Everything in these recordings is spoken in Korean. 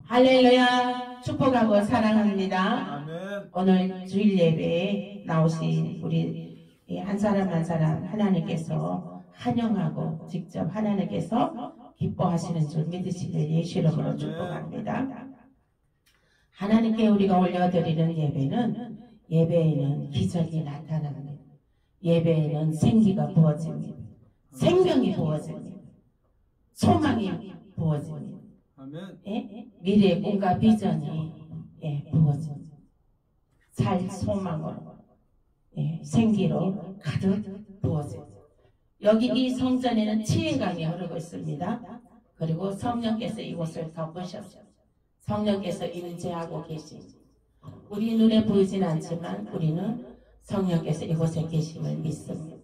할렐루야, 축복하고 사랑합니다. 아멘. 오늘 주일 예배에 나오신 우리 한 사람 한 사람 하나님께서 환영하고 직접 하나님께서 기뻐하시는 줄 믿으시길 예수 이름으로 축복합니다. 하나님께 우리가 올려드리는 예배에는 기적이 나타납니다. 예배에는 생기가 부어집니다. 생명이 부어집니다. 소망이 부어집니다. 아멘. 예? 미래의 꿈과 비전이 부어집니다. 살 소망으로 생기로 가득 부어집니다. 여기 이 성전에는 치유강이 흐르고 있습니다. 그리고 성령께서 이곳을 덮으셨어요. 성령께서 임재하고 계십니다. 우리 눈에 보이진 않지만 우리는 성령께서 이곳에 계심을 믿습니다.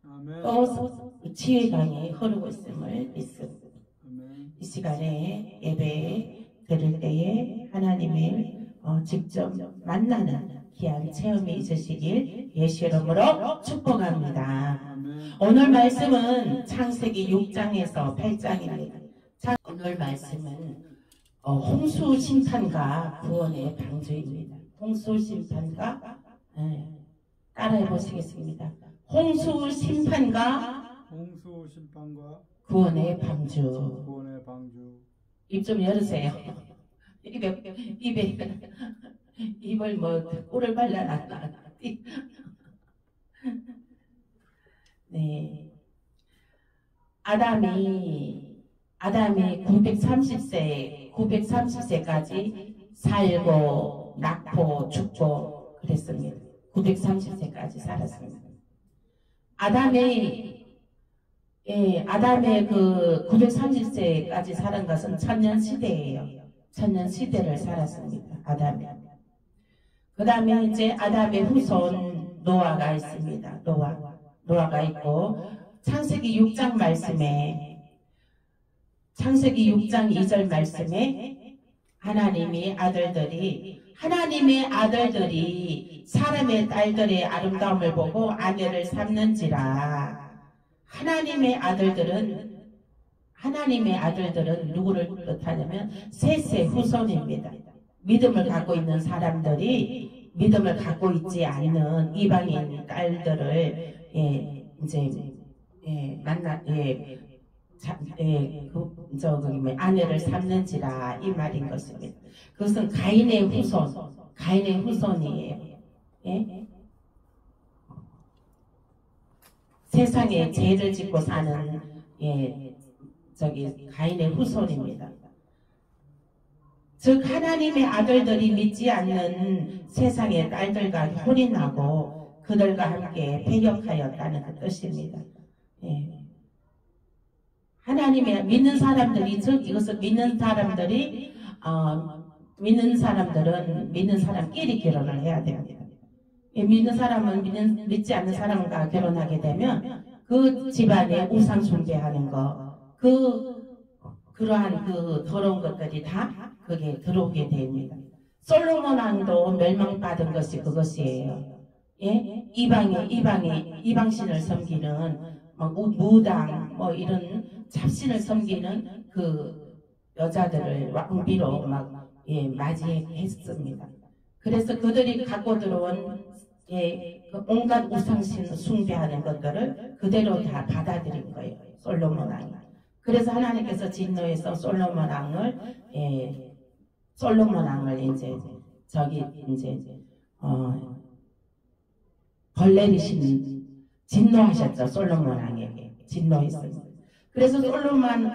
아멘. 또 치유강이 흐르고 있음을 믿습니다. 아멘. 이 시간에 예배 드릴 때에 하나님을 직접 만나는 귀한 체험이 있으시길 예수 이름으로 축복합니다. 아멘. 오늘 말씀은 창세기 6장에서 8장입니다. 오늘 말씀은 홍수 심판과 구원의 방주입니다. 홍수 심판과 따라해 보시겠습니다. 홍수 심판과 구원의 방주. 구원의 방주. 입 좀 열으세요. 입을 꿀을 발라놨다. 네. 아담이 930세까지 살고 낳고 죽고 그랬습니다. 930세까지 살았습니다. 아담의 그 930세까지 사는 것은 천년 시대예요. 천년 시대를 살았습니다. 아담이. 그 다음에 이제 아담의 후손 노아가 있습니다. 노아가 있고 창세기 6장 말씀에 창세기 6장 2절 말씀에 하나님의 아들들이 사람의 딸들의 아름다움을 보고 아내를 삼는지라. 하나님의 아들들은 누구를 뜻하냐면 셋의 후손입니다. 믿음을 갖고 있는 사람들이 믿음을 갖고 있지 않는 이방인 딸들을 아내를 삼는지라 이 말인 것입니다. 그것은 가인의 후손이에요. 예? 세상에 죄를 짓고 사는 가인의 후손입니다. 즉 하나님의 아들들이 믿지 않는 세상의 딸들과 혼인하고 그들과 함께 배역하였다는 그 뜻입니다. 하나님의 믿는 사람들이, 즉 이것을 믿는 사람들은 믿는 사람끼리 결혼을 해야 됩니다. 믿는 사람은 믿지 않는 사람과 결혼하게 되면 그 집안에 우상 숭배하는 거, 그러한 그 더러운 것들이 다 그게 들어오게 됩니다. 솔로몬 왕도 멸망받은 것이 그것이에요. 예? 이방신을 섬기는 무당 이런 잡신을 섬기는 그 여자들을 왕비로 맞이했습니다. 그래서 그들이 갖고 들어온 온갖 우상신 숭배하는 것들을 그대로 다 받아들인 거예요. 솔로몬 왕이. 그래서 하나님께서 진노해서 솔로몬 왕을 벌내리신 진노하셨죠. 솔로몬 왕에게 진노했습니다. 그래서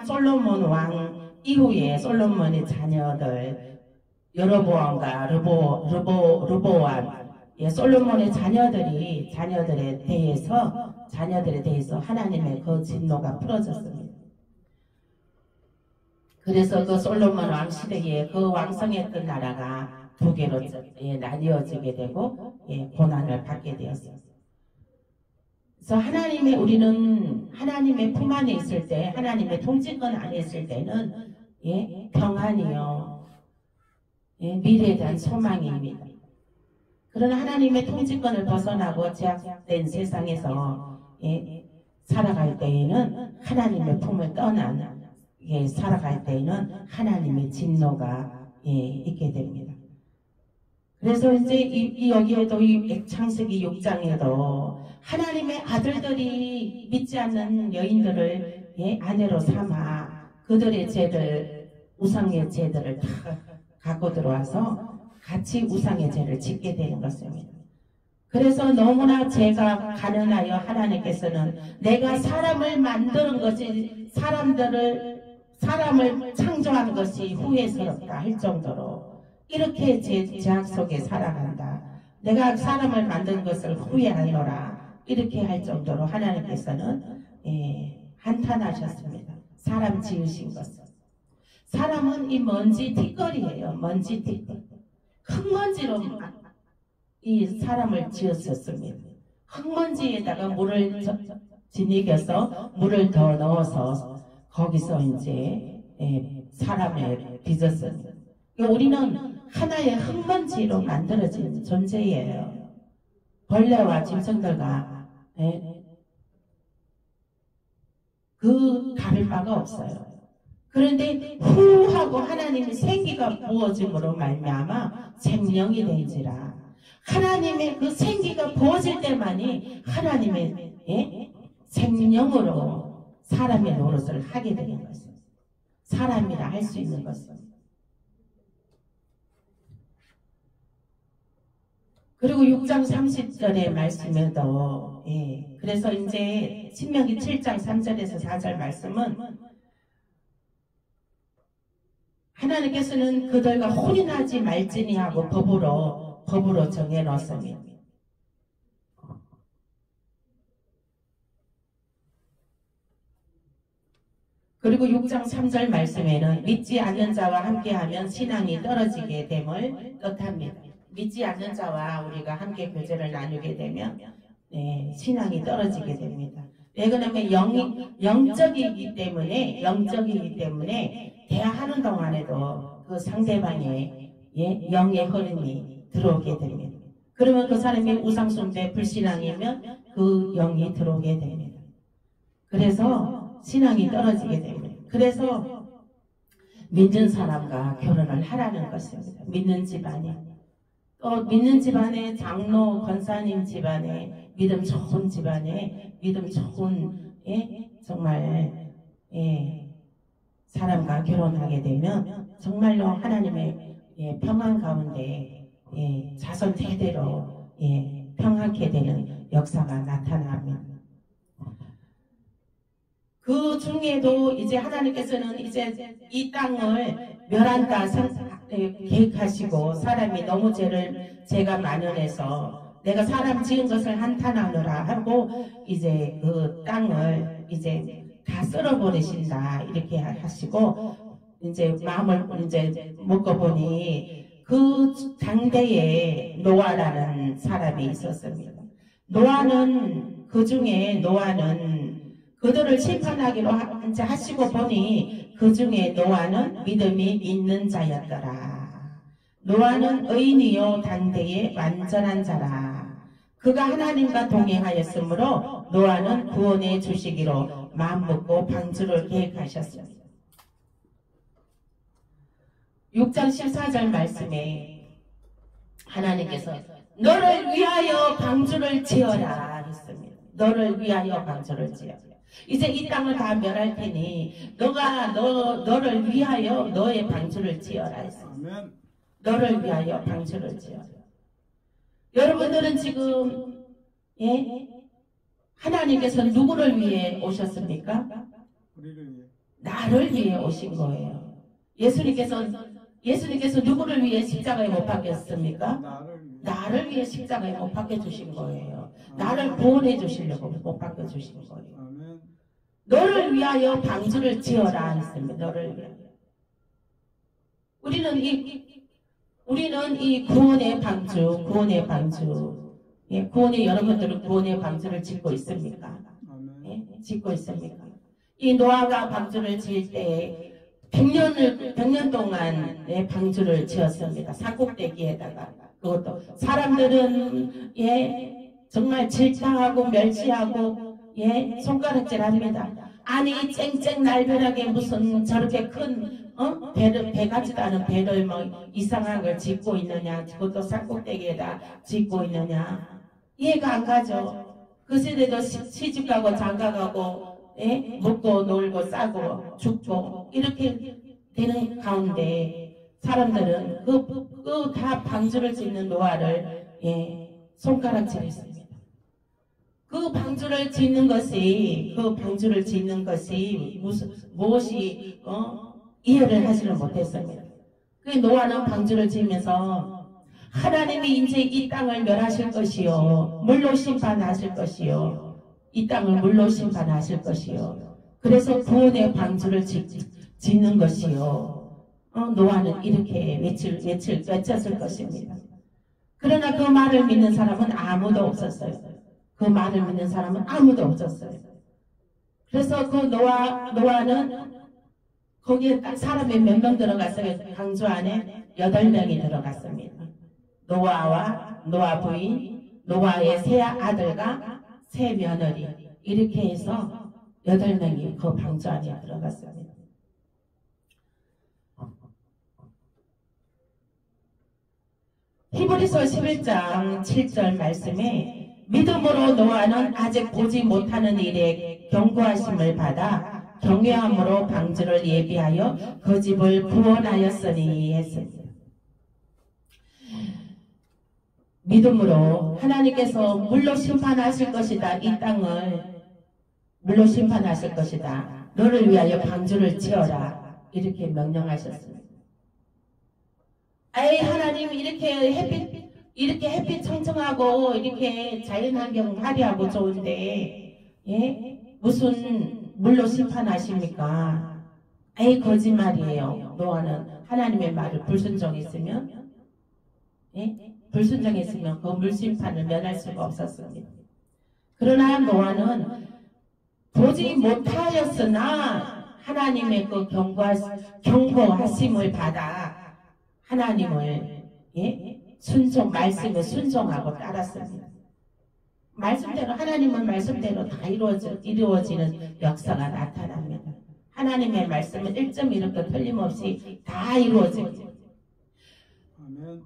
솔로몬 왕 이후에 솔로몬의 자녀들 여로보암과 르보암 솔로몬의 자녀들에 대해서 하나님의 그 진노가 풀어졌습니다. 그래서 그 솔로몬 왕 시대에 그 왕성했던 나라가 두 개로 나뉘어지게 되고 고난을 받게 되었습니다. 그래서 우리는 하나님의 품 안에 있을 때, 하나님의 통치권 안에 있을 때는 평안이요, 미래에 대한 소망입니다. 그러나 하나님의 통치권을 벗어나고 제약된 세상에서 살아갈 때에는 하나님의 품을 떠난 살아갈 때에는 하나님의 진노가 있게 됩니다. 그래서 이제 여기에도 이 창세기 6장에도 하나님의 아들들이 믿지 않는 여인들을 아내로 삼아 그들의 죄들, 우상의 죄들을 다 갖고 들어와서 같이 우상의 죄를 짓게 되는 것입니다. 그래서 너무나 죄가 가난하여 하나님께서는 내가 사람을 만드는 것이 사람을 창조한 것이 후회스럽다 할 정도로 이렇게 죄악 속에 살아간다. 내가 사람을 만든 것을 후회하노라. 이렇게 할 정도로 하나님께서는 한탄하셨습니다. 사람 지으신 것을. 사람은 이 먼지 티끌이에요. 먼지 티끌. 흙먼지로 이 사람을 지었었습니다. 흙먼지에다가 물을 지니겨서 물을 더 넣어서 거기서 이제 사람을 빚었습니다. 우리는 하나의 흙먼지로 만들어진 존재예요. 벌레와 짐승들과 그 다를 바가 없어요. 그런데 후하고 하나님의 생기가 부어짐으로 말미암아 생명이 된지라. 하나님의 그 생기가 부어질 때만이 하나님의 생명으로 사람의 노릇을 하게 되는 것입니다. 사람이라 할 수 있는 것입니다. 그리고 6장 30절의 말씀에도 그래서 이제 신명기 7장 3절에서 4절 말씀은 하나님께서는 그들과 혼인하지 말지니 하고 법으로 정해 놓습니다. 그리고 6장 3절 말씀에는 믿지 않는 자와 함께하면 신앙이 떨어지게 됨을 뜻합니다. 믿지 않는 자와 우리가 함께 교제를 나누게 되면 신앙이 떨어지게 됩니다. 왜 그러냐면 영적이기 때문에 대화하는 동안에도 그 상대방의 영의 흐름이 들어오게 됩니다. 그러면 그 사람이 우상숭배 불신앙이면 그 영이 들어오게 됩니다. 그래서 신앙이 떨어지게 됩니다. 그래서 믿는 사람과 결혼을 하라는 것입니다. 믿는 집안이. 또 믿는 집안에 장로, 권사님 집안에 믿음 좋은 집안에 믿음 좋은 정말 사람과 결혼하게 되면 정말로 하나님의 평안 가운데 자손 대대로 평안케 되는 역사가 나타납니다. 그 중에도 이제 하나님께서는 이제 이 땅을 멸한다 계획하시고 사람이 너무 죄가 만연해서 내가 사람 지은 것을 한탄하느라 하고 이제 그 땅을 이제 다 쓸어버리신다 이렇게 하시고 이제 마음을 이제 먹어보니 그 당대에 노아라는 사람이 있었습니다. 노아는 그들을 심판하기로 이제 하시고 보니 그 중에 노아는 믿음이 있는 자였더라. 노아는 의인이요 당대의 완전한 자라. 그가 하나님과 동행하였으므로 노아는 구원해 주시기로 마음먹고 방주를 계획하셨습니다. 6장 14절 말씀에 하나님께서 너를 위하여 방주를 지어라 했습니다. 너를 위하여 방주를 지어라. 이제 이 땅을 다 멸할 테니 너를 위하여 너의 방주를 지어라 했습니다. 너를 위하여 방주를 지어라. 여러분들은 지금 하나님께서 누구를 위해 오셨습니까? 나를 위해 오신 거예요. 예수님께서 누구를 위해 십자가에 못 박혔습니까? 나를 위해 십자가에 못 박혀주신 거예요. 나를 구원해 주시려고 못 박혀주신 거예요. 너를 위하여 방주를 지어라 했습니다. 너를 위하여. 우리는 이 구원의 방주, 여러분들은 구원의 방주를 짓고 있습니까? 짓고 있습니까? 이 노아가 방주를 지을 때 100년 동안 방주를 지었습니다. 산꼭대기에다가. 그것도 사람들은 정말 질타하고 멸시하고 손가락질 합니다. 아니 쨍쨍 날벼락에 무슨 저렇게 큰 배 같지도 않은 배를 뭐 이상한 걸 짓고 있느냐, 그것도 산꼭대기에다 짓고 있느냐, 이해가 안 가죠. 그 세대도 시집 가고 장가 가고, 예? 먹고 놀고 싸고 죽고 이렇게 되는 가운데 사람들은 그 다 방주를 짓는 노아를 손가락질했습니다. 그 방주를 짓는 것이 무엇이 이해를 하지를 못했습니다. 그 노아는 방주를 지으면서 하나님이 이제 이 땅을 멸하실 것이요, 물로 심판하실 것이요, 이 땅을 물로 심판하실 것이요. 그래서 구원의 방주를 짓는 것이요. 노아는 이렇게 외쳤을 것입니다. 그러나 그 말을 믿는 사람은 아무도 없었어요. 그 말을 믿는 사람은 아무도 없었어요. 그래서 그 노아는 거기에 딱 사람이 몇 명 들어갔어요. 방주 안에 8명이 들어갔습니다. 노아와 노아 부인, 노아의 세 아들과 세 며느리, 이렇게 해서 8명이 그 방주 안에 들어갔습니다. 히브리서 11장 7절 말씀에 믿음으로 노아는 아직 보지 못하는 일에 경고하심을 받아 경외함으로 방주를 예비하여 그 집을 구원하였으니 했습니다. 믿음으로 하나님께서 물로 심판하실 것이다. 이 땅을 물로 심판하실 것이다. 너를 위하여 방주를 지어라. 이렇게 명령하셨습니다. 아이, 하나님 이렇게 햇빛 청청하고 이렇게 자연환경 화려하고 좋은데 무슨 물로 심판하십니까? 아이, 거짓말이에요. 노아는 하나님의 말을 불순종했으면 그 물심판을 면할 수가 없었습니다. 그러나 노아는 보지 못하였으나 하나님의 그 경고하심을 받아 하나님을 말씀에 순종하고 따랐습니다. 말씀대로, 하나님은 말씀대로 다 이루어지는 역사가 나타납니다. 하나님의 말씀은 1.1도 틀림없이 다 이루어집니다. 아멘.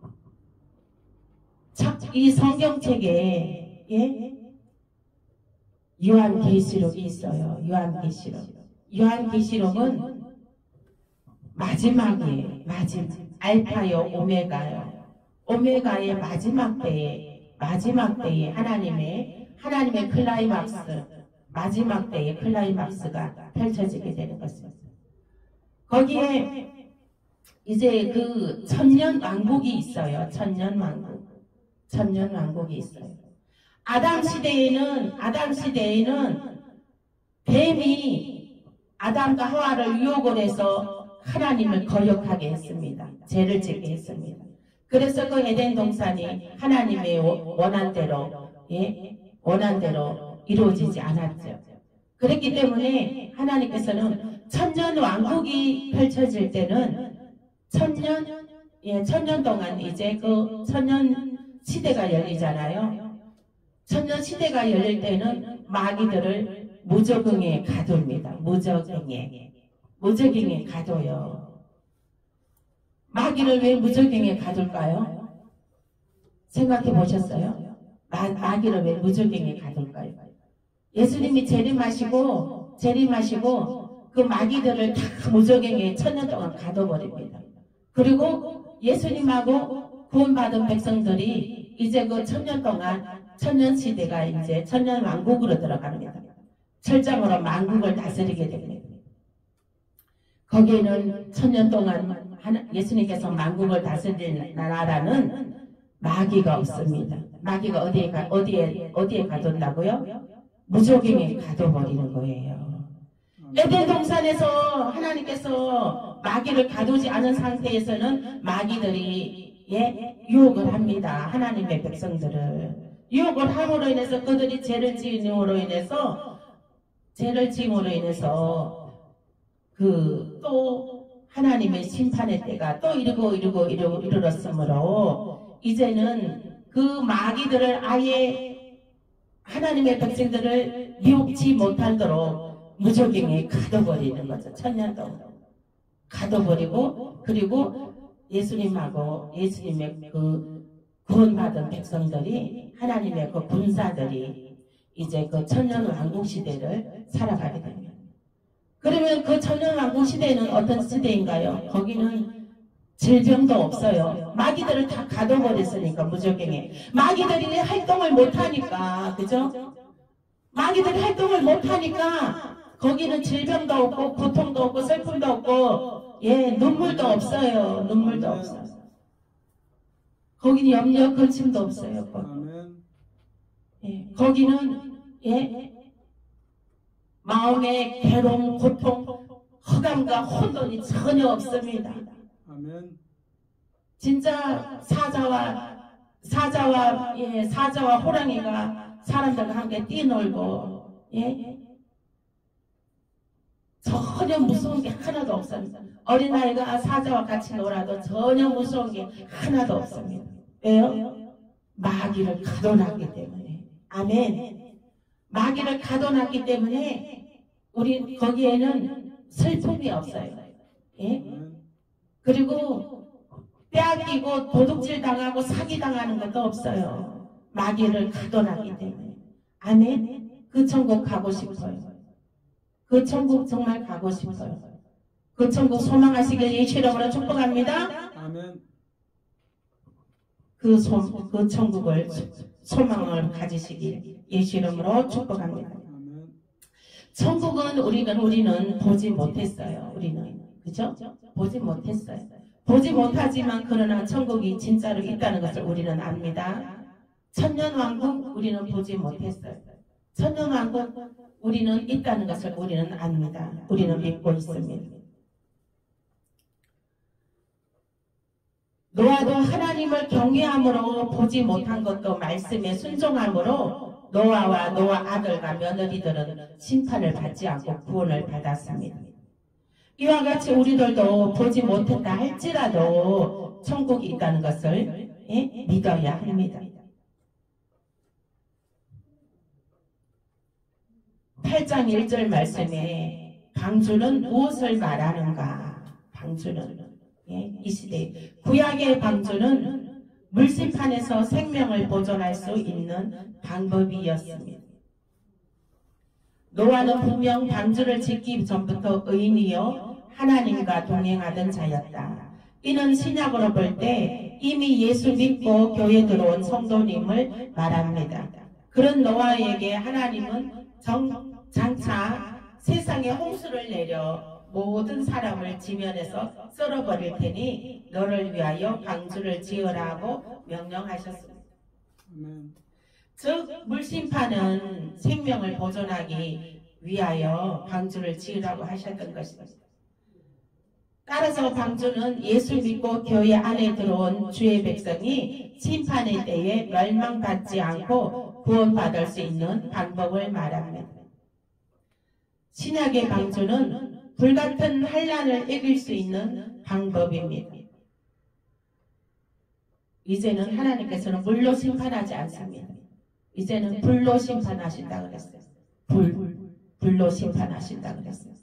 이 성경책에 요한계시록이 있어요. 요한계시록은 마지막이에요. 알파요 오메가요. 오메가의 마지막 때에 하나님의 클라이막스, 마지막 때의 클라이막스가 펼쳐지게 되는 것입니다. 거기에 이제 그 천년 왕국이 있어요. 천년 왕국이 있어요. 아담 시대에는 뱀이 아담과 하와를 유혹을 해서 하나님을 거역하게 했습니다. 죄를 짓게 했습니다. 그래서 그 에덴 동산이 하나님의 원한대로 이루어지지 않았죠. 그렇기 때문에 하나님께서는 천년 왕국이 펼쳐질 때는 천년 동안 이제 그 천년 시대가 열리잖아요. 천년 시대가 열릴 때는 마귀들을 무적응에 가둡니다. 무적응에 가둬요. 마귀를 왜 무적응에 가둘까요? 생각해 보셨어요? 마귀를 왜 무적응에 가둘까요? 예수님이 재림하시고 그 마귀들을 다 무적응에 천년 동안 가둬버립니다. 그리고 예수님하고 구원받은 백성들이 이제 그 천년 동안 천년 시대가 이제 천년 왕국으로 들어갑니다. 철장으로 만국을 다스리게 됩니다. 거기에는 천년 동안 예수님께서 만국을 다스릴 나라라는 마귀가 없습니다. 마귀가 어디에 가둔다고요? 무적행에 가둬버리는 거예요. 에덴 동산에서 하나님께서 마귀를 가두지 않은 상태에서는 마귀들이 유혹을 합니다. 하나님의 백성들을 유혹을 함으로 인해서 그들이 죄를 지음으로 인해서 또 하나님의 심판의 때가 또 이르렀으므로 이제는 그 마귀들을 아예 하나님의 백성들을 유혹치 못하도록 무적행에 가둬버리는 거죠. 천년 동안 가둬버리고, 그리고 예수님하고 예수님의 그 구원받은 백성들이, 하나님의 그 군사들이 이제 그 천년왕국 시대를 살아가게 됩니다. 그러면 그 천년왕국 시대는 어떤 시대인가요? 거기는 질병도 없어요. 마귀들을 다 가둬버렸으니까, 무적행에. 마귀들이 활동을 못하니까, 그죠? 마귀들이 활동을 못하니까 거기는 질병도 없고 고통도 없고 슬픔도 없고, 예, 눈물도 없어요. 눈물도 없어요. 거기는 염려 근심도 없어요. 예, 거기는 예, 마음의 괴로움, 고통, 허감과 혼돈이 전혀 없습니다. 아멘. 진짜 사자와 호랑이가 사람들과 함께 뛰놀고, 예, 전혀 무서운 게 하나도 없습니다. 어린아이가 사자와 같이 놀아도 전혀 무서운 게 하나도 없습니다. 왜요? 마귀를 가둬놨기 때문에. 아멘. 마귀를 가둬놨기 때문에 우리 거기에는 슬픔이 없어요. 예? 그리고 빼앗기고 도둑질 당하고 사기 당하는 것도 없어요. 마귀를 가둬놨기 때문에. 아멘. 그 천국 가고 싶어요. 그 천국 정말 가고 싶어요. 그 천국 소망하시길 예수 이름으로 축복합니다. 아멘. 그 천국을 소망을 가지시길 예수 이름으로 축복합니다. 아멘. 천국은 우리는 보지 못했어요. 우리는, 그죠? 보지 못했어요. 보지 못하지만 그러나 천국이 진짜로 있다는 것을 우리는 압니다. 천년왕국 우리는 보지 못했어요. 천년왕국 우리는 있다는 것을 우리는 압니다. 우리는 믿고 있습니다. 노아도 하나님을 경외함으로 보지 못한 것도 말씀에 순종함으로 노아와 노아 아들과 며느리들은 심판을 받지 않고 구원을 받았습니다. 이와 같이 우리들도 보지 못했다 할지라도 천국이 있다는 것을 믿어야 합니다. 8장 1절 말씀에 방주는 무엇을 말하는가? 방주는 이 시대 구약의 방주는 물심판에서 생명을 보존할 수 있는 방법이었습니다. 노아는 분명 방주를 짓기 전부터 의인이요 하나님과 동행하던 자였다. 이는 신약으로 볼 때 이미 예수 믿고 교회 들어온 성도님을 말합니다. 그런 노아에게 하나님은 장차 세상에 홍수를 내려 모든 사람을 지면에서 썰어버릴 테니 너를 위하여 방주를 지으라고 명령하셨습니다. 즉 물심판은 생명을 보존하기 위하여 방주를 지으라고 하셨던 것입니다. 따라서 방주는 예수 믿고 교회 안에 들어온 주의 백성이 심판의 때에 멸망받지 않고 구원받을 수 있는 방법을 말합니다. 신약의 방주는 불같은 환난을 이길 수 있는 방법입니다. 이제는 하나님께서는 물로 심판하지 않습니다. 이제는 불로 심판하신다 그랬어요. 불로 심판하신다 그랬어요.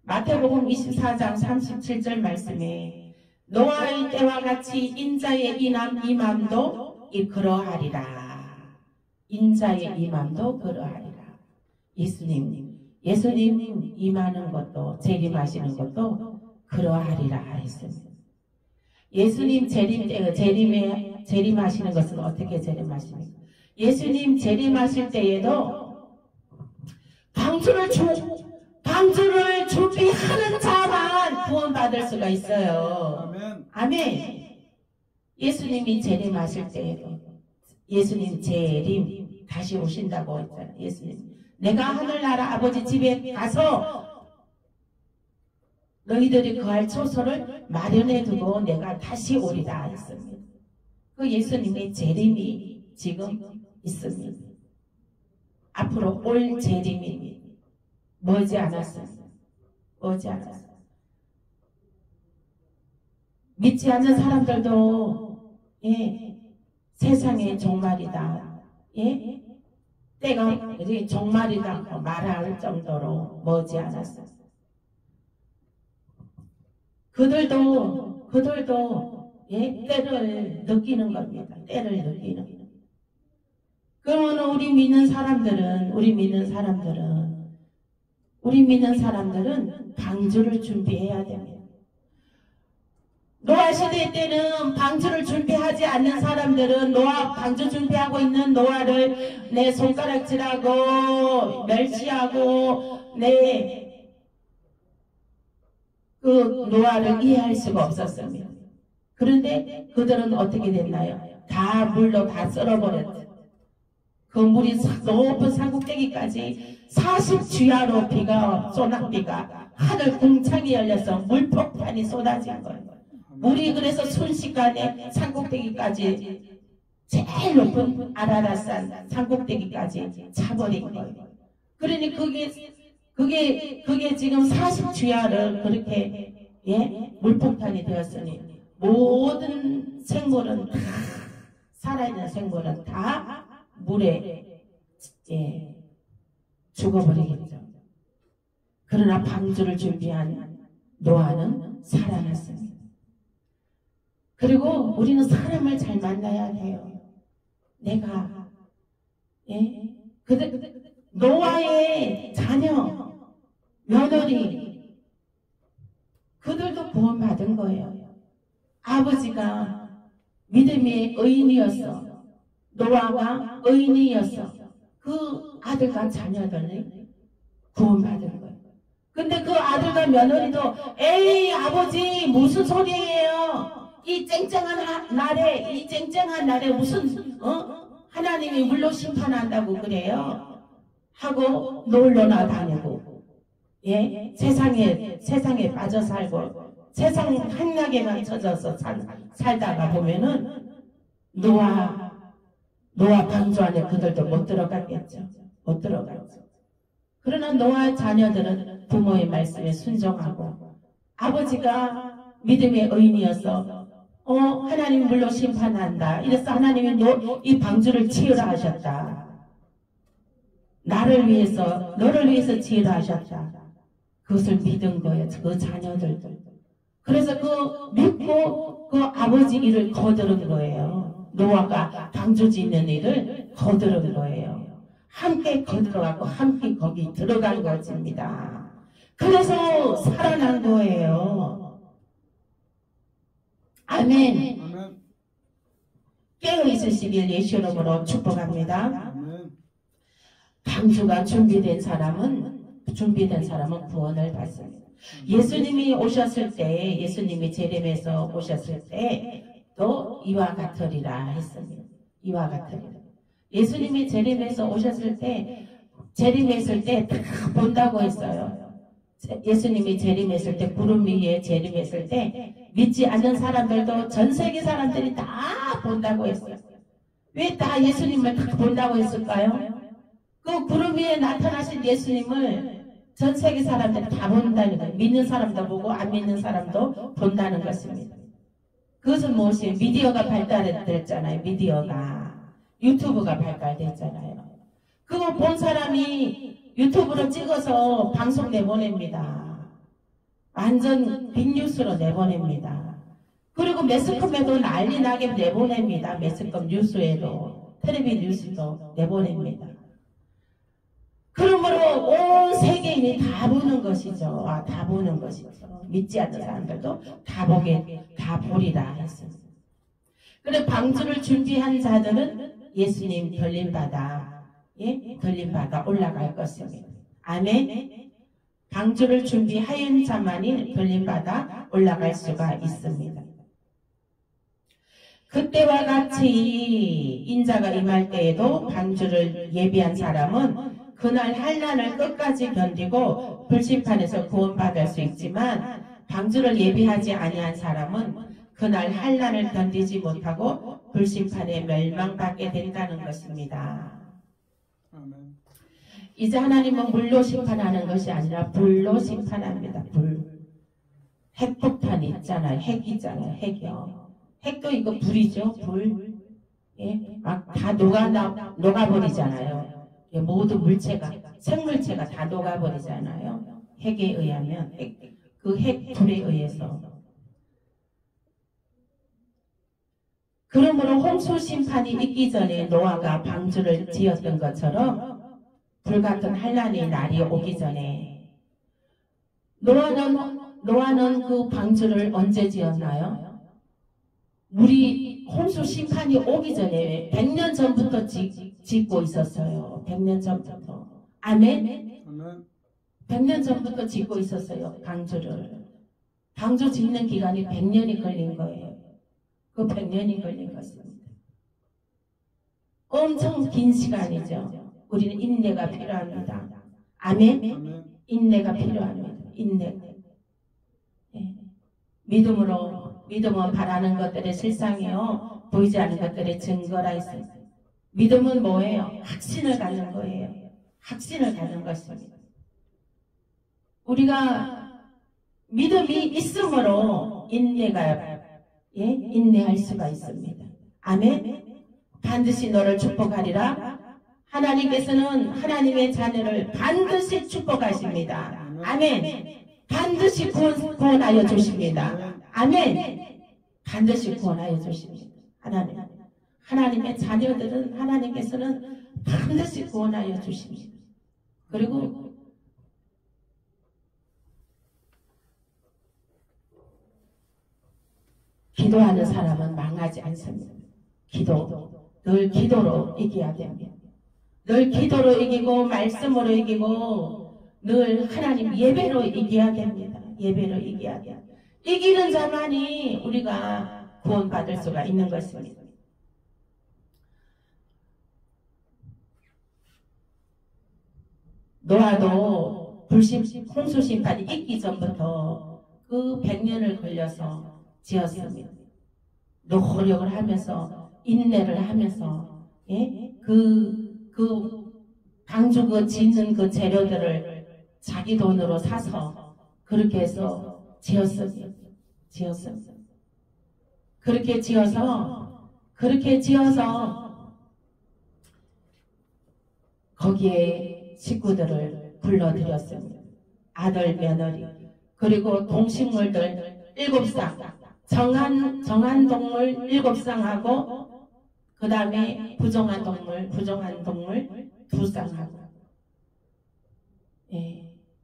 마태복음 24장 37절 말씀에 노아의 때와 같이 인자의 임함도 그러하리라. 인자의 임함도 그러하리라. 예수님 임하는 것도 재림하시는 것도 그러하리라 했습니다. 예수님 재림하시는 것은 어떻게 재림하십니까? 예수님 재림하실 때에도 방주를 준비하는 자만 구원받을 수가 있어요. 아멘. 예수님이 재림하실 때에도 예수님 재림 다시 오신다고 했잖아요. 예수님 내가 하늘나라 아버지 집에 가서 너희들이 거할 처소를 마련해 두고 내가 다시 오리라 했습니다. 그 예수님의 재림이 지금 있습니다. 앞으로 올 재림이 머지 않았습니다. 머지 않았습니다. 믿지 않는 사람들도 세상의 종말이다. 때가 종말이다 말할 정도로 머지 않았습니다. 그들도 예, 때를 느끼는 겁니다. 때를 느끼는. 그러면 우리 믿는 사람들은 방주를 준비해야 됩니다. 노아 시대 때는 방주를 준비하지 않는 사람들은 방주 준비하고 있는 노아를 내 손가락질하고 멸시하고 그 노아를 이해할 수가 없었습니다. 그런데 그들은 어떻게 됐나요? 다 물로 다 썰어버렸죠. 그 물이 높은 산꼭대기까지 40주야로 소낙비가 하늘 공창이 열려서 물폭탄이 쏟아진 거예요. 물이 그래서 순식간에 산꼭대기까지 제일 높은 아라라산 산꼭대기까지 차버린 거예요. 그러니 그게 지금 40주야를 그렇게 예? 물폭탄이 되었으니 모든 생물은 다 살아있는 생물은 다 물에 예, 죽어버리겠죠. 그러나 방주를 준비한 노아는 살아났습니다. 그리고 우리는 사람을 잘 만나야 해요. 내가 예? 노아의 자녀, 며느리 그들도 구원받은 거예요. 아버지가 믿음의 의인이었어. 노아가 의인이었어. 그 아들과 자녀들이 구원받은 거예요. 근데 그 아들과 며느리도 에이 아버지 무슨 소리예요? 이 쨍쨍한 날에 무슨 하나님이 물로 심판한다고 그래요? 하고 놀러나 다니고 예? 세상에 빠져 살고 세상 한약에만 쳐져서 살다가 보면은 노아 방주 안에 그들도 못 들어갔겠죠. 못 들어갔죠. 그러나 노아 자녀들은 부모의 말씀에 순종하고 아버지가 믿음의 의인이어서 하나님 물로 심판한다. 이래서 하나님이 이 방주를 지으라 하셨다. 너를 위해서 지으라 하셨다. 그것을 믿은 거예요. 그 자녀들도. 그래서 믿고 그 아버지 일을 거두는 거예요. 노아가 방주 짓는 일을 거두는 거예요. 함께 거들어가고 함께 거기 들어간 것입니다. 그래서 살아난 거예요. 아멘. 깨어있으시길 예수 이름으로 축복합니다. 방주가 준비된 사람은 구원을 받습니다. 예수님이 제림에서 오셨을 때 또 이와 같으리라 했습니다. 이와 같으리라. 예수님이 재림해서 오셨을 때 재림했을 때 다 본다고 했어요. 예수님이 재림했을 때 구름 위에 재림했을 때 믿지 않는 사람들도 전 세계 사람들이 다 본다고 했어요. 왜 다 예수님을 다 본다고 했을까요? 그 구름 위에 나타나신 예수님을 전 세계 사람들이 다 본다는 거예요. 믿는 사람도 보고 안 믿는 사람도 본다는 것입니다. 그것은 무엇이에요? 미디어가 발달됐잖아요. 유튜브가 발달됐잖아요. 그거 본 사람이 유튜브로 찍어서 방송 내보냅니다. 완전 빅뉴스로 내보냅니다. 그리고 매스컴에도 난리 나게 내보냅니다. 매스컴 뉴스에도 텔레비 뉴스도 내보냅니다. 그러므로 온 세계인이 다 보는 것이죠. 다 보는 것이죠. 믿지 않는 사람들도 다 보리라 했습니다. 그래 방주를 준비한 자들은 예수님 들림받아 올라갈 것입니다. 아멘. 방주를 준비하연 자만이 들림받아 올라갈 수가 있습니다. 그때와 같이 인자가 임할 때에도 방주를 예비한 사람은 그날 환난을 끝까지 견디고 불심판에서 구원받을 수 있지만 방주를 예비하지 아니한 사람은 그날 환난을 견디지 못하고 불심판에 멸망받게 된다는 것입니다. 아멘. 이제 하나님은 물로 심판하는 것이 아니라 불로 심판합니다. 불. 핵폭탄이 있잖아요. 핵이잖아요. 핵이요. 핵도 이거 불이죠. 불. 예? 막 다 녹아버리잖아요. 예, 모든 생물체가 다 녹아버리잖아요. 핵에 의하면 그 핵불에 의해서 그러므로 홍수 심판이 있기 전에 노아가 방주를 지었던 것처럼 불같은 환난의 날이 오기 전에 노아는 그 방주를 언제 지었나요? 우리 홍수 심판이 오기 전에 100년 전부터 짓고 있었어요. 100년 전부터. 아멘? 아멘. 100년 전부터 짓고 있었어요. 방주를. 방주 짓는 기간이 100년이 걸린 거예요. 그 100년이 걸린 것입니다. 엄청 긴 시간이죠. 우리는 인내가 필요합니다. 아멘? 아멘. 인내가 필요합니다. 인내. 예. 믿음은 바라는 것들의 실상이요. 보이지 않는 것들의 증거라 있습니다. 믿음은 뭐예요? 확신을 갖는 거예요. 확신을 갖는 것입니다. 우리가 믿음이 있으므로 인내할 수가 있습니다. 아멘. 반드시 너를 축복하리라. 하나님께서는 하나님의 자녀를 반드시 축복하십니다. 아멘. 반드시 구원하여 주십니다. 아멘. 반드시 구원하여 주십니다. 하나님의 자녀들은 하나님께서는 반드시 구원하여 주십니다. 그리고 기도하는 사람은 망하지 않습니다. 늘 기도로 이겨야 됩니다. 늘 기도로 이기고 말씀으로 이기고 늘 하나님 예배로 이겨야 됩니다. 예배로 이겨야 돼요. 이기는 자만이 우리가 구원받을 수가 있는 것입니다. 노아도 홍수 심판이 있기 전부터 그 100년을 걸려서 지었습니다. 노력을 하면서 인내를 하면서 그 방주 그 짓는 그 재료들을 자기 돈으로 사서 그렇게 해서 지었습니다. 그렇게 지어서 거기에 식구들을 불러들였습니다. 아들, 며느리, 그리고 동식물들 7쌍, 정한 동물 7쌍하고 그 다음에 부정한 동물 2쌍하고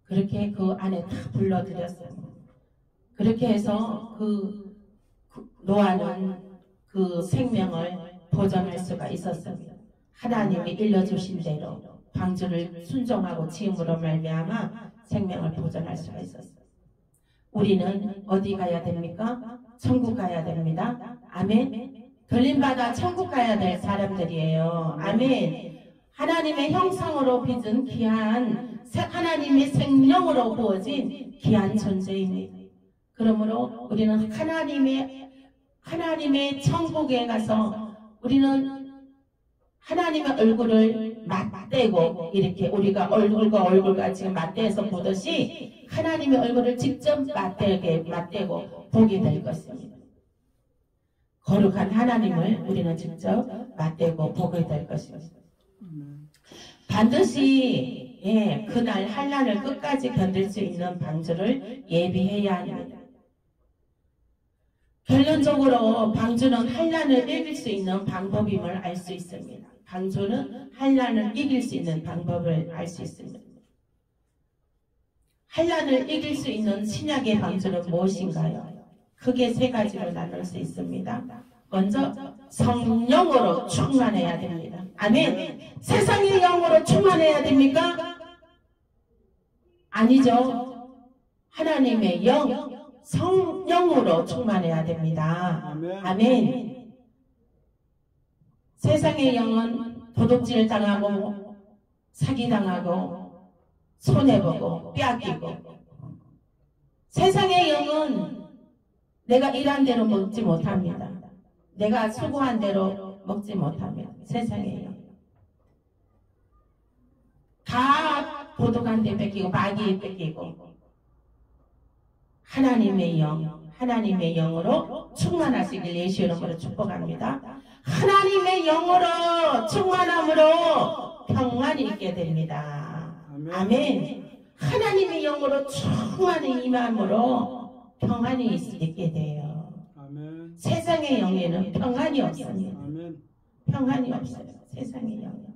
그렇게 그 안에 다 불러들였어요. 그렇게 해서 노아는 그 생명을 보존할 수가 있었습니다. 하나님이 일러주신 대로 방주를 순종하고 지음으로 말미암아 생명을 보존할 수가 있었어요. 우리는 어디 가야 됩니까? 천국 가야 됩니다. 아멘. 걸림받아 천국 가야 될 사람들이에요. 아멘. 하나님의 형상으로 빚은 귀한 하나님의 생명으로 부어진 귀한 존재입니다. 그러므로 우리는 하나님의 천국에 가서 우리는 하나님의 얼굴을 맞대고 이렇게 우리가 얼굴과 얼굴과 지금 맞대서 보듯이 하나님의 얼굴을 직접 맞대고 보게 될 것입니다. 거룩한 하나님을 우리는 직접 맞대고 보게 될 것입니다. 반드시 그날 환난을 끝까지 견딜 수 있는 방주를 예비해야 합니다. 결론적으로 방주는 환난을 이길 수 있는 방법임을 알 수 있습니다. 방주는 환난을 이길 수 있는 방법을 알 수 있습니다. 환난을 이길 수 있는 신약의 방주는 무엇인가요? 크게 3가지로 나눌 수 있습니다. 먼저 성령으로 충만해야 됩니다. 아멘. 세상의 영으로 충만해야 됩니까? 아니죠. 하나님의 성령으로 충만해야 됩니다. 아멘. 세상의 영은 도둑질 당하고 사기당하고 손해보고 빼앗기고, 세상의 영은 내가 일한 대로 먹지 못합니다. 내가 수고한 대로 먹지 못합니다. 세상의 영. 다 도둑한테 뺏기고 마귀에 뺏기고, 하나님의 영으로 충만하시길 예수 이름으로 축복합니다. 하나님의 영으로 충만함으로 평안이 있게 됩니다. 아멘. 하나님의 영으로 충만히 임함으로 평안이 있게 돼요. 아멘. 세상의 영에는 평안이 없습니다. 아멘. 평안이 없어요. 세상의 영에.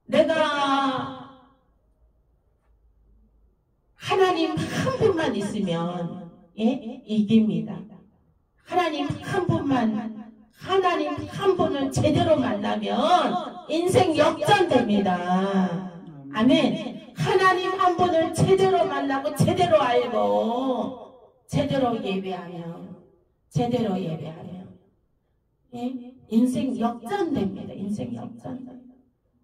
내가 하나님 한 분만 있으면 이깁니다. 하나님 한 분만, 하나님 한 분을 제대로 만나면 인생 역전됩니다. 아멘. 하나님 한 분을 제대로 만나고 제대로 알고 제대로 예배하면 인생 역전됩니다. 인생 역전됩니다.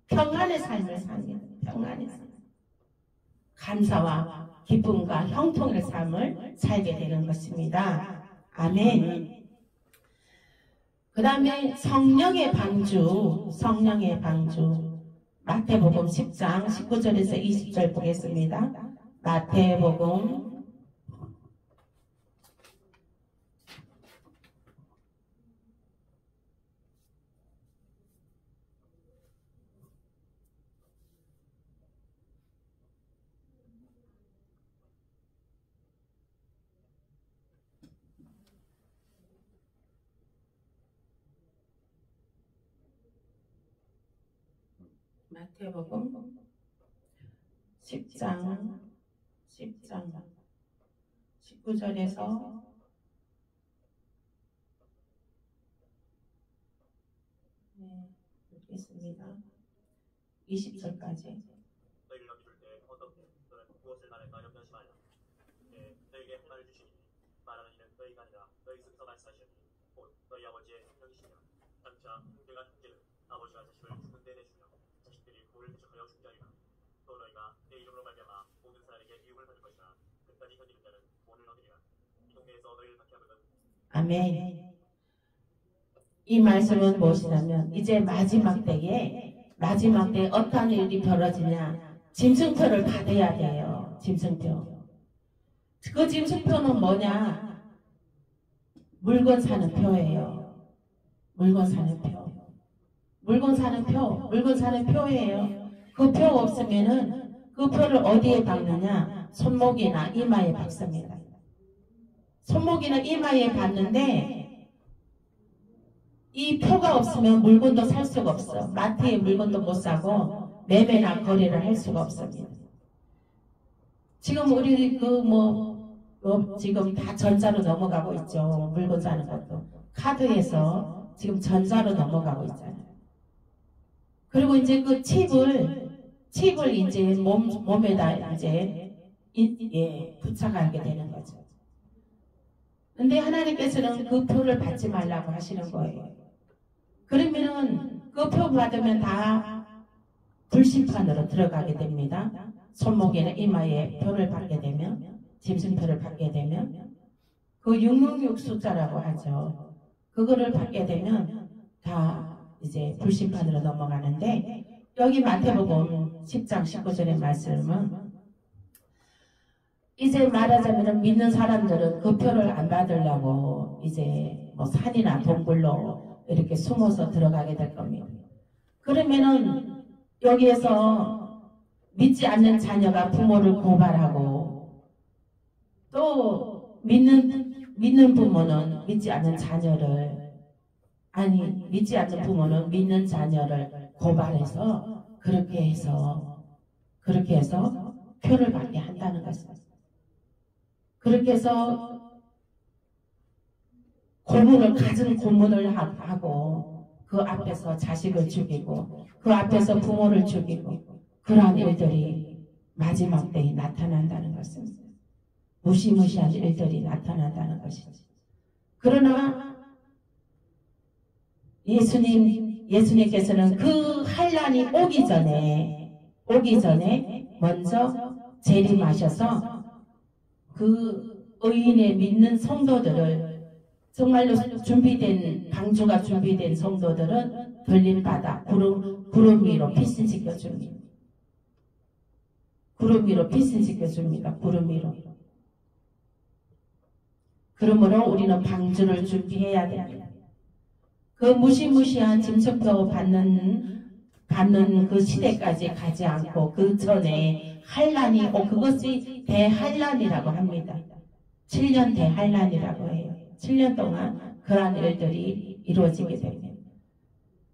평안의 삶을 삽니다. 평안의 삶. 감사와 기쁨과 형통의 삶을 살게 되는 것입니다. 아멘. 그 다음에 성령의 방주, 마태복음 10장 19절에서 20절 보겠습니다. 마태복음 10장 19절에서 20절까지. 너희가 믿을 때 어떻게 너는 무엇을 말할까 염려하지 말라. 너희에게 할 말을 주시니 말하는 이는 너희가 아니라 너희 속에서 말씀하시니 곧 너희 아버지의 성령이시니라. 장차 형제가 형제를 아버지가 자식을 죽은 데 내주며 자식들이 부를 대적하여 죽자리라. 또 너희가 내 이름으로 말미암아 모든 사람에게 미움을 받을 것이나 끝까지 견디는 자는 구원을 얻으리라. 이 동네에서 너희를 박해하거든. 아멘. 이 말씀은 무엇이냐면 이제 마지막 때에 어떤 일이 벌어지냐, 짐승표를 받아야 돼요. 짐승표. 그 짐승표는 뭐냐? 물건 사는 표예요. 물건 사는 표예요. 그 표 없으면은 그 표를 어디에 박느냐? 손목이나 이마에 박습니다. 손목이나 이마에 박는데 이 표가 없으면 물건도 살 수가 없어. 마트에 물건도 못 사고 매매나 거래를 할 수가 없습니다. 지금 우리 지금 다 전자로 넘어가고 있죠. 물건 사는 것도 카드에서 지금 전자로 넘어가고 있잖아요. 그리고 이제 그 칩을 이제 몸에다 이제 부착하게 되는 거죠. 근데 하나님께서는 그 표를 받지 말라고 하시는 거예요. 그러면은 그 표 받으면 다 불심판으로 들어가게 됩니다. 손목에는 이마에 표를 받게 되면, 짐승표를 받게 되면, 그 666 숫자라고 하죠. 그거를 받게 되면 다 이제 불심판으로 넘어가는데, 여기 마태복음 10장 19절의 말씀은 이제 말하자면 믿는 사람들은 그 표를 안 받으려고 이제 뭐 산이나 동굴로 이렇게 숨어서 들어가게 될 겁니다. 그러면은 여기에서 믿지 않는 자녀가 부모를 고발하고 또 믿는 부모는 믿지 않는 부모는 믿는 자녀를 고발해서 그렇게 해서 표를 받게 한다는 것입니다. 그렇게 해서 갖은 고문을 하고 그 앞에서 자식을 죽이고 그 앞에서 부모를 죽이고 그러한 일들이 마지막 때에 나타난다는 것입니다. 무시무시한 일들이 나타난다는 것이지. 그러나 예수님께서는 그 환난이 오기 전에 먼저 재림하셔서 그 의인의 믿는 성도들을 정말로 방주가 준비된 성도들은 들린 바다 구름 위로 피신시켜줍니다. 구름 위로. 그러므로 우리는 방주를 준비해야 됩니다. 그 무시무시한 짐승표 받는 그 시대까지 가지 않고 그 전에 환난이 그것이 대환난이라고 합니다. 7년 대환난이라고 해요. 7년 동안 그러한 일들이 이루어지게 됩니다.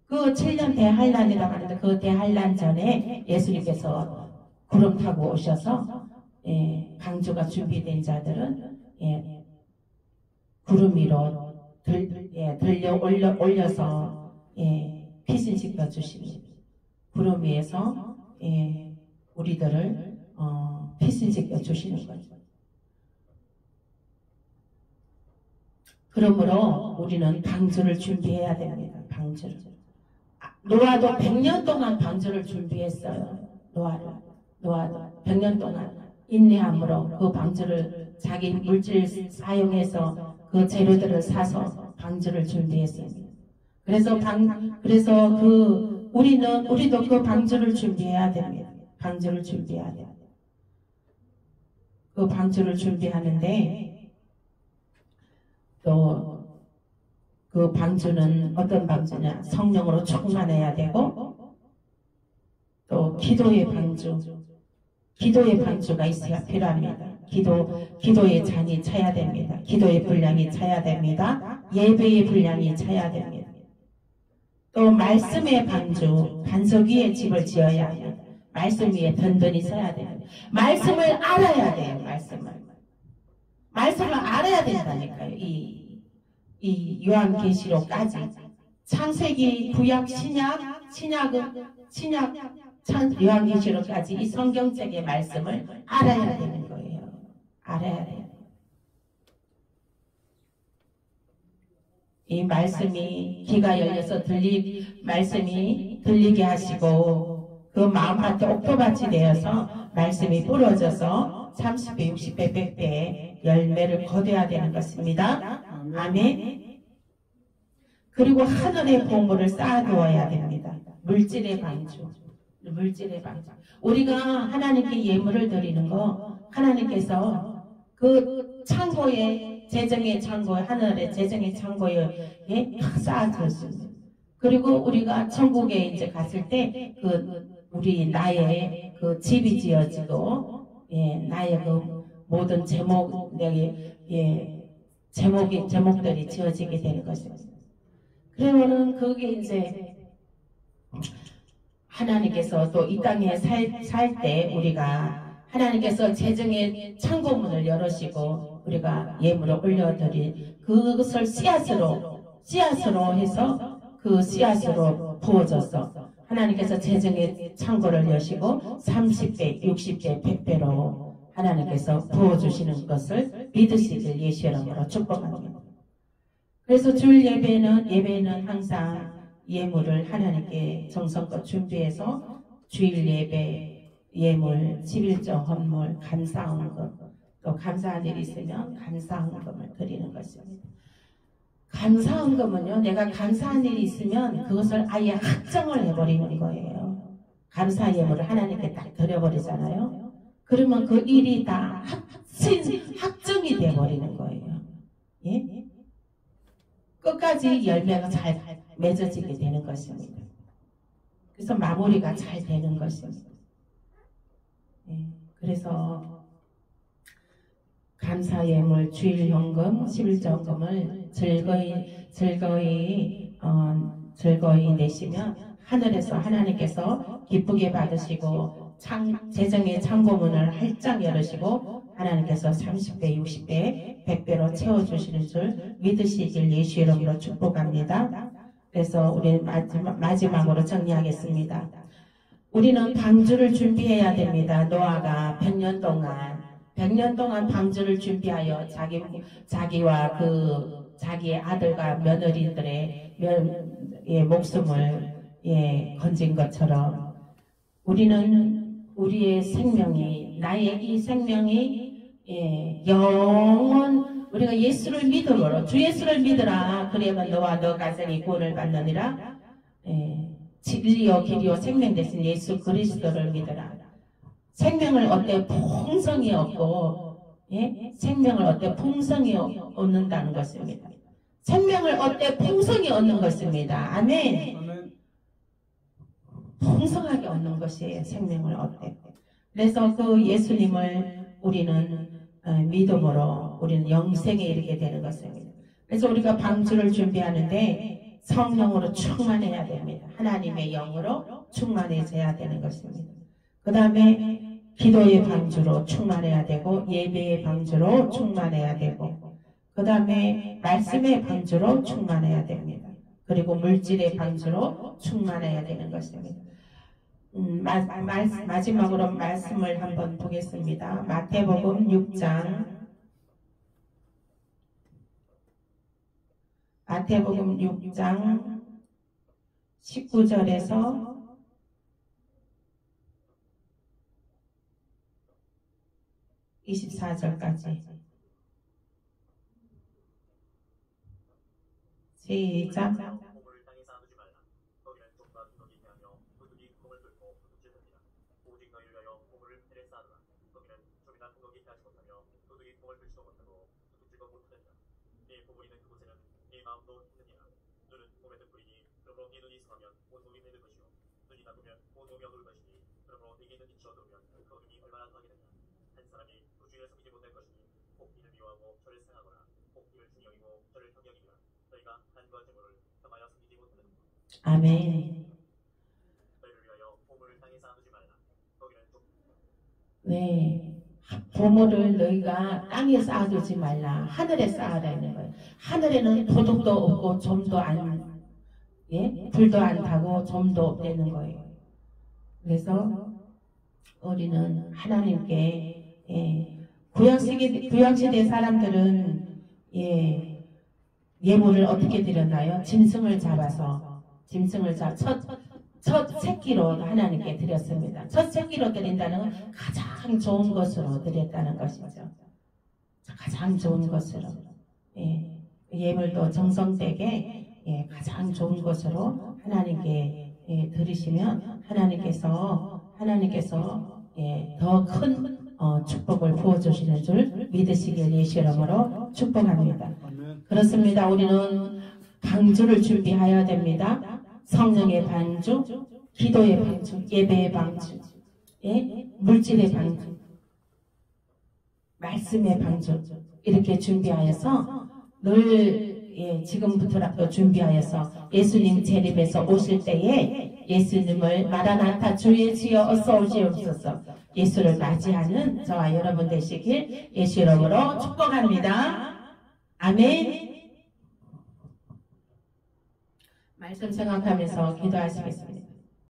그 7년 대환란이라고 하는데 그 대환란 전에 예수님께서 구름 타고 오셔서 방주가 준비된 자들은 구름 위로 들려 올려서 피신시켜 주십니다. 구름 위에서 우리들을 피신시켜 주시는 거죠. 그러므로 우리는 방주를 준비해야 됩니다. 방주를. 노아도 100년 동안 방주를 준비했어요. 노아도 100년 동안 인내함으로 그 방주를 자기 물질 사용해서 그 재료들을 사서 방주를 준비했습니다. 그래서 우리도 그 방주를 준비해야 됩니다. 방주를 준비해야 돼요. 그 방주를 준비하는데 또 그 방주는 어떤 방주냐? 성령으로 충만해야 되고 또 기도의 방주가 있어야 필요합니다. 기도의 잔이 차야 됩니다. 기도의 분량이 차야 됩니다. 예배의 분량이 차야 됩니다. 또 말씀의 방주, 반석 위에 집을 지어야 합니다. 말씀 위에 든든히 서야 됩니다. 말씀을 알아야 돼요. 말씀을 알아야 된다니까요. 이 요한계시록까지 창세기, 구약, 신약, 요한계시록까지 이 성경책의 말씀을 알아야 되는 거예요. 알아야 돼요. 이 말씀이 귀가 열려서 말씀이 들리게 하시고 그 마음밭에 옥토밭이 되어서 말씀이 부러져서 30배, 60배, 100배 열매를 거둬야 되는 것입니다. 아멘. 그리고 하늘의 보물을 쌓아두어야 됩니다. 물질의 방주. 우리가 하나님께 예물을 드리는 거 하나님께서 그 창고에 재정의 창고에 하늘의 재정의 창고에 쌓아주었습니다. 그리고 우리가 천국에 이제 갔을 때 나의 그 집이 지어지고 나의 그 모든 제목들이 지어지게 되는 것입니다. 그러면은 그게 이제 하나님께서 또 이 땅에 살 때 우리가 하나님께서 재정의 창고문을 열으시고 우리가 예물을 올려드린 그것을 씨앗으로 해서 그 씨앗으로 부어져서 하나님께서 재정의 창고를 여시고 30배, 60배, 100배로 하나님께서 부어주시는 것을 믿으시길 예수 이름으로 축복합니다. 그래서 주일 예배는 항상 예물을 하나님께 정성껏 준비해서 주일 예배, 예물, 11조 헌물, 감사헌금, 또 감사한 일이 있으면 감사헌금을 드리는 것입니다. 감사헌금은요, 내가 감사한 일이 있으면 그것을 아예 확정을 해버리는 거예요. 감사 예물을 하나님께 딱 드려버리잖아요. 그러면 그 일이 다 확정이 돼버리는 거예요. 예? 끝까지 열매가 잘 맺어지게 되는 것입니다. 그래서 마무리가 잘 되는 것입니다. 예, 그래서 감사예물, 주일헌금, 11조헌금을 즐거이 내시면 하늘에서 하나님께서 기쁘게 받으시고 재정의 창고문을 활짝 열으시고 하나님께서 30배, 60배, 100배로 채워주시는 줄 믿으시길 예수 이름으로 축복합니다. 그래서 우리 마지막으로 정리하겠습니다. 우리는 방주를 준비해야 됩니다. 노아가 100년 동안 방주를 준비하여 자기와 자기의 아들과 며느리들의 목숨을 건진 것처럼 우리의 생명이 나의 이 생명이 영원 우리가 예수를 믿음으로 주 예수를 믿으라 그러면 너와 너 가정이 구원을 받느니라. 진리요 길이요 생명 되신 예수 그리스도를 믿으라. 생명을 얻되 풍성이 없고 생명을 얻되 풍성이 얻는다는 것입니다. 생명을 얻되 풍성이 얻는 것입니다. 아멘. 풍성하게 얻는 것이에요. 생명을 얻되. 그래서 그 예수님을 우리는 믿음으로 우리는 영생에 이르게 되는 것입니다. 그래서 우리가 방주를 준비하는데 성령으로 충만해야 됩니다. 하나님의 영으로 충만해져야 되는 것입니다. 그 다음에 기도의 방주로 충만해야 되고 예배의 방주로 충만해야 되고 그 다음에 말씀의 방주로 충만해야 됩니다. 그리고 물질의 방주로 충만해야 되는 것입니다. 마지막으로 말씀을 한번 보겠습니다. 마태복음 6장 19절에서 24절까지 시작. 보물을 땅에 쌓아두지 말라. 거기는 좀과 두둑이 하며 도둑이 구멍을 뚫고 도둑질합니다. 오직 너희를 위하여 보물을 하늘에 쌓아두라. 거기는 좀이나 두둑이 피하지 못하며 도둑이 구멍을 뚫지도 못하고 도둑질도 못하느니라. 네 보물이 있는 그곳에는 네 마음도 있느니라. 눈은 몸의 등불이니 그러므로 네 눈이 성하면 온 몸이 밝을 것이요 눈이 나쁘면 온 몸이 어두울 것이니 그러므로 네게 있는 빛이 어두우면 그 어둠이 얼마나 더하게 되냐. 한 사람이 그 주인을 섬기지 못할 것이니 혹 이를 미워하고 저를 사랑하거나 혹 이를 중히 여기고 저를 경영이니라. 너희가 간과 재물을 겸하여 섬기지 못하는 아멘. 너희를 위하여 보물을 땅에 쌓아두지 말라. 거기는 좀 네. 보물을 너희가 땅에 쌓아두지 말라. 하늘에 쌓아라는 거예요. 하늘에는 도둑도 없고 좀도 안, 예? 불도 안 타고 좀도 없다는 거예요. 그래서 우리는 하나님께, 예, 구약시대 사람들은, 예, 예물을 어떻게 드렸나요? 짐승을 잡아서, 첫 새끼로 하나님께 드렸습니다. 첫 새끼로 드린다는 건 가장 좋은 것으로 드렸다는 것이죠. 가장 좋은 것으로. 예, 예물도 정성되게, 예, 가장 좋은 것으로 하나님께, 예, 드리시면 하나님께서 예, 더 큰 축복을 부어주시는 줄 믿으시길 예수 이름으로 축복합니다. 그렇습니다. 우리는 방주를 준비해야 됩니다. 성령의 방주, 기도의 방주, 예배의 방주, 예? 물질의 방주, 말씀의 방주 이렇게 준비하여서 늘, 예, 지금부터라도 준비하여서 예수님 재림에서 오실 때에 예수님을 마라나타 주의 주여 어서 오시옵소서 예수를 맞이하는 저와 여러분 되시길 예수 이름으로 축복합니다. 아멘. 말씀 생각하면서 기도하시겠습니다.